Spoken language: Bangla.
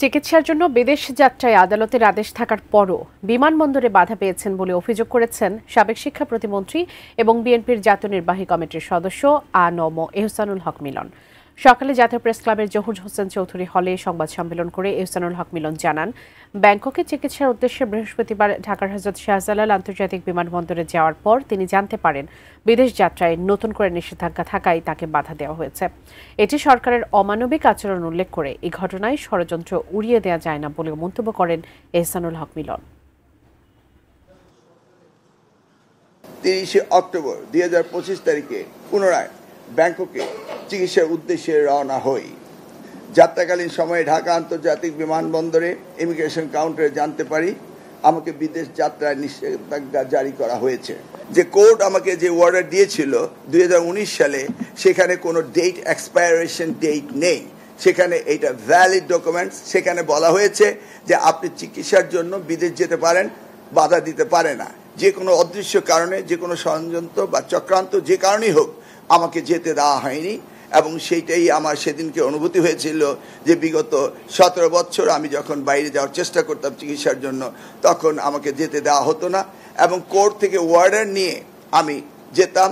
চিকিৎসার জন্য বিদেশ যাত্রায় আদালতের আদেশ থাকার পরও বিমানবন্দরে বাধা পেয়েছেন বলে অভিযোগ করেছেন সাবেক শিক্ষা প্রতিমন্ত্রী এবং বিএনপির জাতীয় নির্বাহী কমিটির সদস্য আ.ন.ম এহসানুল হক মিলন। সকালে জাতীয় প্রেস ক্লাবের জহুর হোসেন চৌধুরী হলে সংবাদ সম্মেলন করে এহসানুল হক মিলন জানান, ব্যাংককে চিকিৎসার উদ্দেশ্যে বৃহস্পতিবার ঢাকার হযরত শাহজালাল আন্তর্জাতিক বিমানবন্দরে যাওয়ার পর তিনি জানতে পারেন বিদেশ যাত্রায় নতুন করে নিষেধাজ্ঞা থাকায় তাকে বাধা দেওয়া হয়েছে। এটি সরকারের অমানবিক আচরণ উল্লেখ করে এই ঘটনায় ষড়যন্ত্র উড়িয়ে দেওয়া যায় না বলে মন্তব্য করেন এহসানুল হক মিলন। 30 অক্টোবর 2025 তারিখে পুনরায় ব্যাংককে চিকিৎসার উদ্দেশ্যে রওনা হই। যাত্রাকালীন সময়ে ঢাকা আন্তর্জাতিক বিমানবন্দরে ইমিগ্রেশন কাউন্টারে জানতে পারি আমাকে বিদেশ যাত্রায় নিষেধাজ্ঞা জারি করা হয়েছে। যে কোর্ট আমাকে যে অর্ডার দিয়েছিল 2019 সালে, সেখানে কোনো ডেট এক্সপায়ারেশন ডেট নেই, সেখানে এটা ভ্যালিড ডকুমেন্টস। সেখানে বলা হয়েছে যে আপনি চিকিৎসার জন্য বিদেশ যেতে পারেন, বাধা দিতে পারে না। যে কোনো অদৃশ্য কারণে, যে কোনো ষড়যন্ত্র বা চক্রান্ত যে কারণেই হোক আমাকে যেতে দেওয়া হয়নি। এবং সেইটাই আমার সেদিনকে অনুভূতি হয়েছিল যে বিগত 17 বছর আমি যখন বাইরে যাওয়ার চেষ্টা করতাম চিকিৎসার জন্য, তখন আমাকে যেতে দেওয়া হতো না এবং কোর্ট থেকে অর্ডার নিয়ে আমি যেতাম।